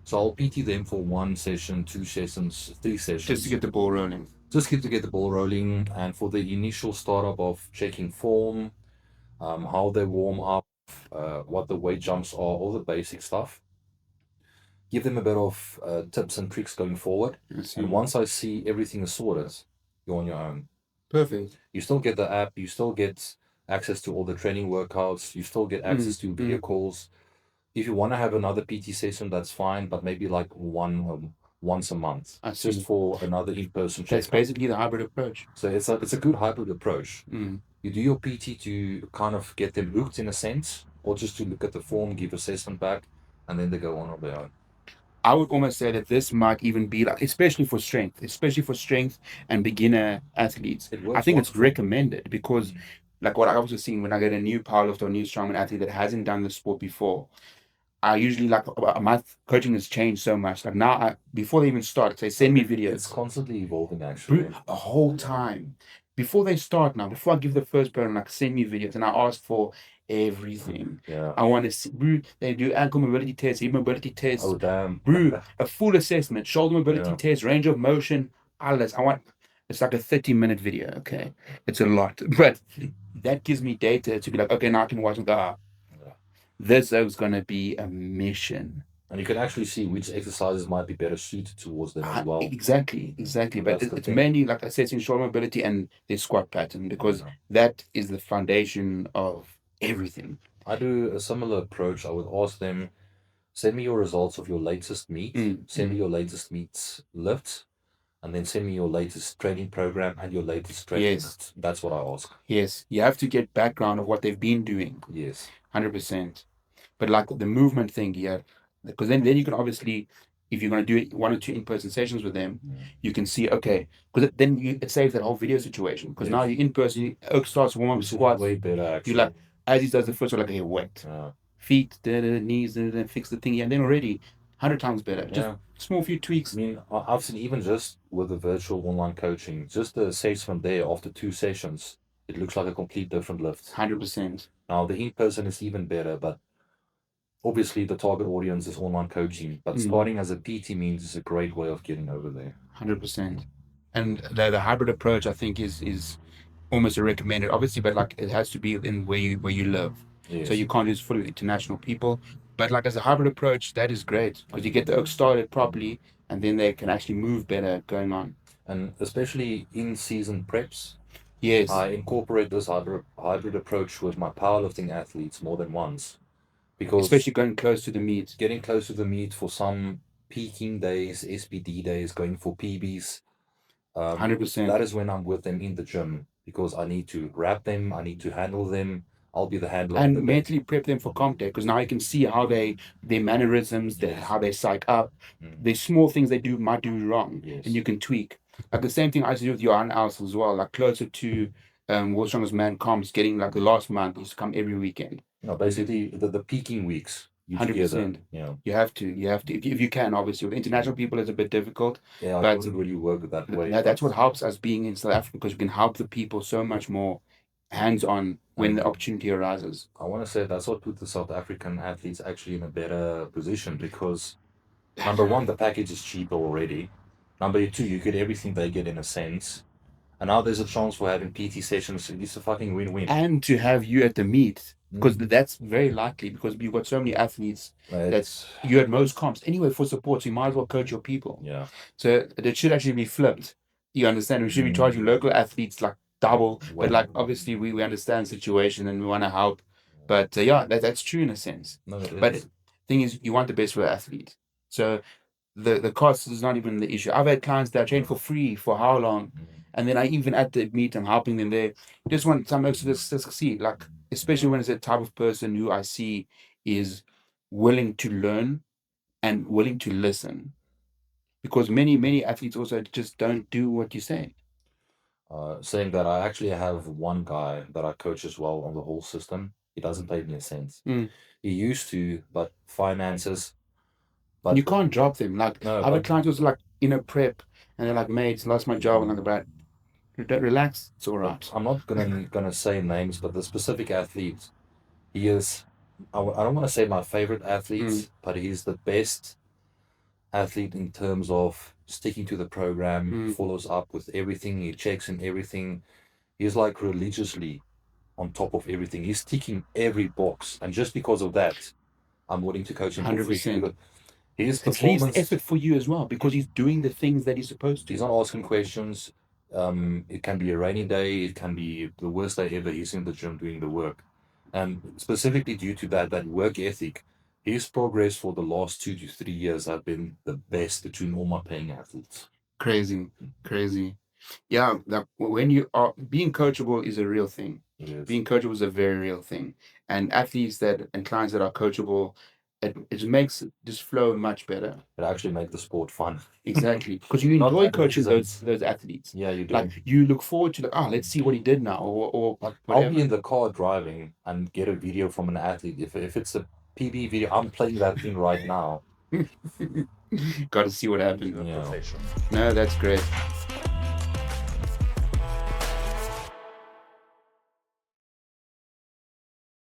So I'll PT them for 1 session, 2 sessions, 3 sessions. Just to get the ball rolling. Just to get the ball rolling, and for the initial startup of checking form, how they warm up, what the weight jumps are, all the basic stuff. Give them a bit of tips and tricks going forward. And once I see everything is sorted, you're on your own. Perfect. You still get the app, you still get access to all the training workouts, you still get access to video calls. If you want to have another PT session, that's fine, but maybe like once a month, just for another in-person check. That's basically the hybrid approach. So it's a good hybrid approach. Mm. You do your PT to kind of get them hooked in a sense, or just to look at the form, give assessment back, and then they go on their own. I would almost say that this might even be like, especially for strength and beginner athletes. I think it's recommended because, like what I was seeing when I get a new powerlifter or new strongman athlete that hasn't done the sport before, I usually my coaching has changed so much. Like now, before they even start, they send me videos. It's constantly evolving, actually. The whole time. Before they start now, before I give the first program, like send me videos and I ask for everything. Yeah. I want to see, bro, they do ankle mobility tests, hip mobility tests. Oh, damn. Bro, a full assessment, shoulder mobility test, range of motion, alles. It's like a 30-minute video, okay? It's a lot. But that gives me data to be like, okay, now I can watch and go, this is going to be a mission. And you can actually see which exercises might be better suited towards them as well. Exactly. But it's mainly, like I said, in shoulder mobility and the squat pattern, because that is the foundation of everything. I do a similar approach. I would ask them, send me your results of your latest meet, send me your latest meets lifts, and then send me your latest training program and your latest training. Yes. That's what I ask. Yes. You have to get background of what they've been doing. Yes. 100%. But like the movement thing, yeah, because then you can obviously, if you're going to do 1 or 2 in-person sessions with them, you can see, okay, because then it saves that whole video situation. Because now you're in person, Oak starts warm up squats. Way better, actually. You like, as he does the first one, like, hey, wet. Feet, knees, fix the thing, and then already 100 times better. Just small few tweaks. I mean, I've seen even just with the virtual online coaching, just the assessment there after 2 sessions, it looks like a complete different lift. 100%. Now, the in-person is even better, but obviously the target audience is online coaching. But starting as a PT means it's a great way of getting over there. 100%. And the hybrid approach, I think, is almost a recommended, obviously, but like it has to be in where you live. Yes. So you can't use full international people. But like as a hybrid approach, that is great because you get the oaks started properly and then they can actually move better going on. And especially in season preps. Yes. I incorporate this hybrid approach with my powerlifting athletes more than once. Because especially going close to the meet. Getting close to the meet for some peaking days, SBD days, going for PBs. 100%. That is when I'm with them in the gym because I need to wrap them, I need to handle them. I'll be the handler. And mentally prep them for comp day because now you can see how their mannerisms, how they psych up, the small things they might do wrong, and you can tweak. Like the same thing I used to do with Johan Els as well, like closer to World's Strongest Man comps, getting like the last month, he used to come every weekend. No, basically the peaking weeks. 100%. You have to. If you can, obviously. With international people, it's a bit difficult. Yeah, but it doesn't really work that way. That's what helps us being in South Africa because we can help the people so much more hands-on when the opportunity arises. I want to say that's what put the South African athletes actually in a better position because number one, the package is cheaper already. Number two, you get everything they get in a sense. And now there's a chance for having PT sessions. It's a fucking win-win. And to have you at the meet, because that's very likely because you've got so many athletes that you at most comps. Anyway, for support, so you might as well coach your people. Yeah. So it should actually be flipped. You understand? We should be charging local athletes like double. But like, obviously, we understand the situation and we want to help. But that's true in a sense. No, but the thing is, you want the best for the athlete. So the cost is not even the issue. I've had clients that train for free for how long? And then I even at the meet, I'm helping them there. Just want some extra to succeed. Like, especially when it's a type of person who I see is willing to learn and willing to listen. Because many athletes also just don't do what you say. Saying that I actually have one guy that I coach as well on the whole system. He doesn't pay me a cent. He used to, but finances. But you can't drop them. Like other clients was like in a prep and they're like, mate, lost my job and like that. Don't relax, it's all right. I'm not gonna say names, but the specific athlete, he is. I don't want to say my favorite athlete, but he's the best athlete in terms of sticking to the program, Mm. follows up with everything, he checks in everything. He's like religiously on top of everything. He's ticking every box. And just because of that, I'm willing to coach him for free. 100%. Because his It leaves performance, effort for you as well because he's doing the things that he's supposed he's to. not asking questions. It can be a rainy day, it can be the worst day ever. He's in the gym doing the work. And specifically due to that work ethic, his progress for the last 2 to 3 years have been the best between all my paying athletes. Crazy, crazy. Yeah, that when you are being coachable is a real thing. Yes. Being coachable is a very real thing. And athletes that and clients that are coachable, it makes this flow much better. It actually makes the sport fun. Exactly. Because you Not enjoy bad coaching reasons. those athletes. Yeah, you do. Like you look forward to let's see what he did now or Like, I'll be whatever. in the car driving and get a video from an athlete. If it's a PB video, I'm playing that thing right now. Got to see what happens. Yeah. No, that's great.